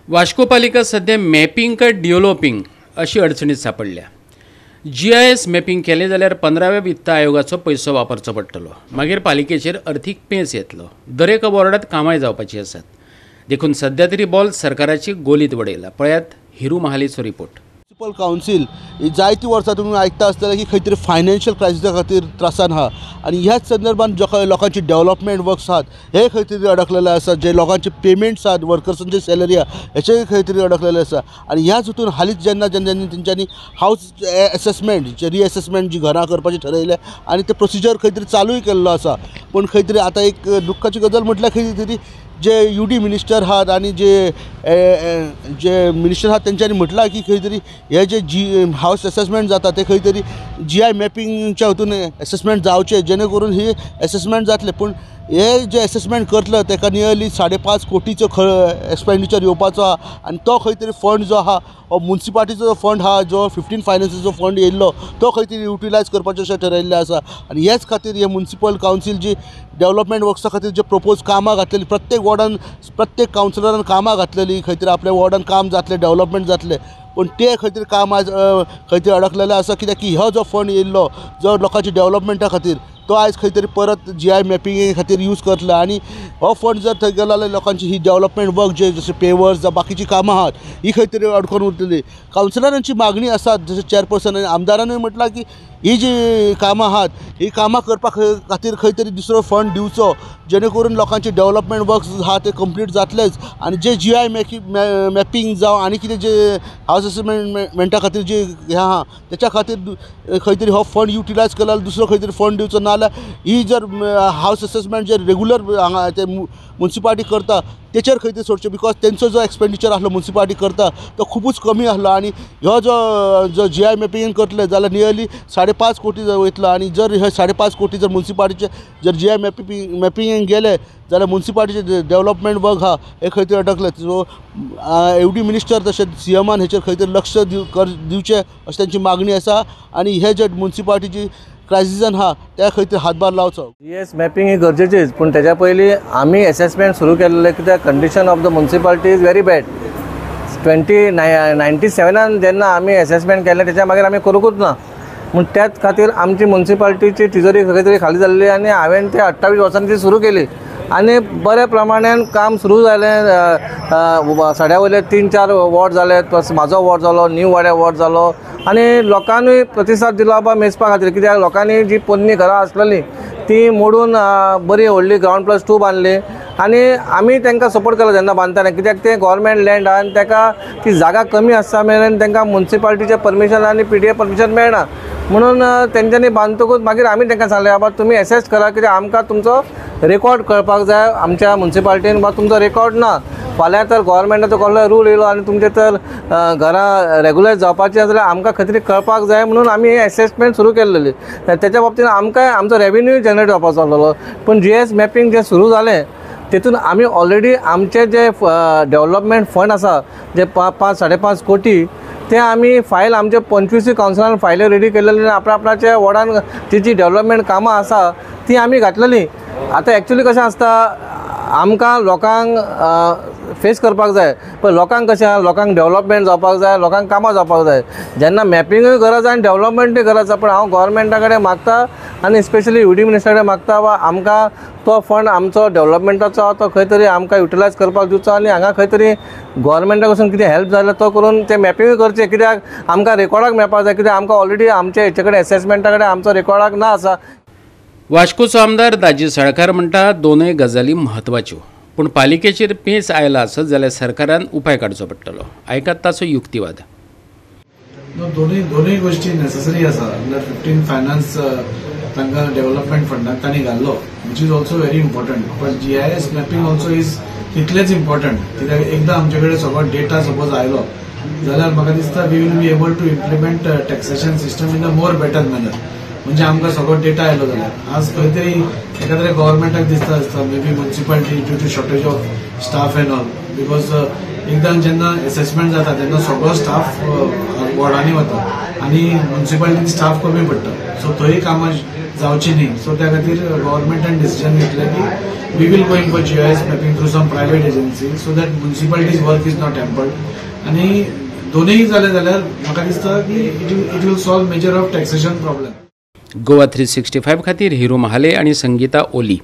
वास्को पालिका सध्या मॅपिंग काय डेव्हलपिंग अशी अडचणीत सापडल्या। GIS मॅपिंग केले जाल्यार 15व्या वित्त आयोगाचो पैसो वापरचो पडटलो। मागीर पालिकेचेर अर्थीक पेंच येतलो। दरेक वॉर्डात कामाय जावपाची आसात। देखून सध्या तरी बॉल सरकाराची गोलीत वडयला। पळयात हिरू महालेचो रिपोर्ट। म्युनिसिपल काउन्सिल जायती वर्सां तुम्ही आयकता आसतले की खंय तरी फायनान्शियल क्रायसिसा खातीर त्रासान आहा आनी ह्याच संदर्भात लोकांची डेव्हलपमेंट वर्क्स आहात हे खंय तरी अडकलेले आसा। जे लोकांचे पेमेंट्स आहात वर्कर्सांची सॅलरी आहा हेचे खंय तरी अडकलेले आसा। आनी ह्याच हितून हालींच जेन्ना तेंच्यांनी हावस असेसमेंट रिअसेसमेंट जी घरां करपाचें ठरयलें आनी ते प्रोसिजर खंय तरी चालूय केल्लो आसा। पूण खंय तरी आतां एक दुख्खाची गजाल म्हटल्यार खंय तरी जे UD मिनिस्टर आहात आनी जे मिनिस्टर आहात तेंच्यांनी म्हटलां की खंय तरी हे जे हावस असेसमेंट जाता ते खंय तरी GI मॅपिंगच्या हितून असेसमेंट जावचे जेणे करून ही असेसमेंट जातले। पूण हे जे असेसमेंट करतलो तेका नियरली 5.5 कोटीचो एक्सपेंडिचर येवपाचो आहा आनी तो खंय तरी फंड जो आहा हो म्युनिसिपालिटीचो फंड आहा जो 15 फायनान्सीचो फंड येयल्लो तो खंय तरी युटिलायज करपाचें अशें ठरयल्लें आसा। आनी हेच खातीर हे म्युनिसिपल काउन्सिल जी डेव्हलपमेंट वर्क्सा खातीर जे प्रपोज कामां घातलेली प्रत्येक वॉर्डान प्रत्येक काउन्सिलरान कामां घातलेली खंय तरी आपल्या वॉर्डान काम जातलें डेव्हलपमेंट जातलें। पण ते खंय तरी काम आज खंय तरी अडकलेले आसा कित्याक की हो जो फंड येयल्लो जो लोकांची डेव्हलपमेंटा खातीर तो आयज खंय तरी परत GI मॅपिंगे खातीर यूज करतले आनी हो फंड जर थंय गेलो जाल्यार लोकांची ही डेव्हलपमेंट वर्क जे जशे पेवर्स जावं बाकीची कामां आहात ही खंय तरी अडकून उरतली। काउन्सिलरांची मागणी आसा जशे चेअरपर्सन आनी आमदारानूय म्हटलां की ही जी कामां आहात ही कामां करपा खातीर खंय तरी दुसरो फंड दिवचो जेणे करून लोकांची डेव्हलपमेंट वर्क्स आहा ते कंप्लीट जातलेच आनी जे GI मॅपिंग जावं आनी कितें जे हावस असेसमेंटा खातीर जे हे आहा तेच्या खातीर खंय तरी हो फंड युटिलायज केलो जाल्यार दुसरो खंय तरी फंड दिवचो ना जाल्यार ही जर हावस असेसमेंट जे रेग्युलर हांगा ते म्युनिसिपालिटी करता तेचेर खंय तरी सोडचें बिकॉज तेंचो जो एक्सपेंडिचर आसलो म्युनिसिपालिटी करता तो खूबच कमी आसलो आनी हो जो GI मॅपिंग करतले जाल्यार नियरली 5.5 कोटी वयतलो आनी जर हे 5.5 कोटी जर म्युनिसिपालिटीचे जर GI मॅपिंग गेले जाल्यार म्युनिसिपालिटीचे डेव्हलपमेंट वर्क हा हे खंय तरी अडकले। सो UD मिनिस्टर तशेंच CMान हेचेर खंय तरी लक्ष दिवचें अशी तांची मागणी आसा आनी हे जे म्युनिसिपालिटीची क्रायसिसान हा त्या खंय तरी हातभार लावचो। GIS मॅपिंग ही गरजेचीच पण त्याच्या पयलीं आमी असेसमेंट सुरू केल्लें कित्याक condition of the municipality is very bad. 1997 जेन्ना आमी असेसमेंट केलें त्याच्या मागीर आमी करूंकूच ना म्हूण त्याच खातीर आमची म्युनिसिपालिटीची तिजोरी खंय तरी खाली जाल्ली आनी हांवें ते 28 वर्सांनी ती सुरू केली आनी बऱ्या प्रमाणान काम सुरू जालें। सड्या वयले 3-4 वॉर्ड जाले प्लस म्हाजो वॉर्ड जालो न्यू वाड्या वॉर्ड जालो आनी लोकांनीय प्रतिसाद दिलो बाबा मेजपा खातीर कित्याक लोकांनी जी पोन्नी घरां आसलेलीं ती मोडून बरी व्हडली ground+2 बांदली आनी आमी तांकां सपोर्ट केलो जेन्ना बांदताना कित्याक ते गव्हर्मेंट लँड आहा आनी ताका ती जागा कमी आसता मेरेन तांकां म्युनिसिपालिटीचें परमिशन आनी PDA परमिशन मेळना म्हणून तेंच्यांनी बांदतकूच मागीर आमी तांकां सांगलें बाबा तुमी असेस करा कित्याक आमकां तुमचो रेकॉर्ड कळपाक जाय आमच्या म्युनिसिपालिटीन बा तुमचो रेकॉर्ड ना फाल्यां तर गव्हर्मेंटाचो कसलो रूल येयलो आनी तुमचे तर घरां रेग्युलर जावपाची जाल्यार आमकां खंय तरी कळपाक जाय म्हणून आमी हे असेसमेंट सुरू केल्लेली। त्याच्या बाबतींत आमकां आमचो रेवेन्यू जनरेट जावपाचो आसलो पूण GIS मॅपिंग जें सुरू जालें तेतून आमी ऑलरेडी आमचे जे डेव्हलपमेंट फंड आसा जे 5.5 कोटी ते आमी फायल आमचे 25 काउन्सिलान फायली रेडी केलेली आनी आपणाच्या वॉर्डान जी डेव्हलपमेंट कामां आसा ती आमी घातलेली। आतां एक्चुअली कशें आसता आमकां लोकांक फेस करपाक जाय पण लोकांक कशें आहा लोकांक डेव्हलपमेंट जावपाक जाय लोकांक कामां जावपाक जाय जेन्ना मॅपिंगूय गरज आनी डेव्हलपमेंटूय गरज आसा। पण हांव गव्हर्मेंटा कडेन मागता आनी स्पेशली UD मिनिस्टरा कडेन मागता वा आमकां तो फंड आमचो डेव्हलपमेंटाचो तो खंय तरी आमकां युटिलायज करपाक दिवचो आनी हांगा खंय तरी गव्हर्मेंटा कडसून कितें हेल्प जाल्यार तो करून ते मॅपिंगूय करचें कित्याक आमकां रेकॉर्डाक मेळपाक जाय कित्याक आमकां ऑलरेडी आमचे हेचे कडेन असेसमेंटा कडेन आमचो रेकॉर्डाक ना आसा। वास्कोचो आमदार दाजी साळकार म्हणटा दोनूय गजाली म्हत्वाच्यो पूण पालिकेचेर पेंच आयला आसत जाल्यार सरकारान उपाय काडचो पडटलो। आयकात ताचो युक्तिवाद। दोनूय गोष्टी नेसेसरी आसा। 15 फायनान्स तांकां डेव्हलपमेंट फंडाक तांणी घाल्लो which is also very important पण GIS मॅपिंग ऑल्सो इज तितलेच इम्पॉर्टंट कित्याक एकदां आमचे कडेन सगळो डेटा सपोज आयलो जाल्यार म्हाका दिसता we will be able to implement taxation system in a more better manner म्हणजे आमकां सगळो डेटा आयलो जाल्यार आज खंय तरी एका तरी गव्हर्मेंटाक दिसता आसता may be municipality due to shortage of staff and all because एकदां जेन्ना असेसमेंट जाता तेन्ना सगळो स्टाफ वॉर्डांनी वता आनी म्युनिसिपालिटीन स्टाफ कमी पडटा सो थंय कामां जावची न्ही. सो त्या खातीर गव्हर्मेंटान डिसिजन घेतलें की we will going for GIS mapping through some private agency so that municipalities work is not hampered. आनी दोनूय जालें जाल्यार म्हाका दिसता की it will solve major of taxation problem. Goa 365 खातीर हिरू महाले आणि संगीता ओली.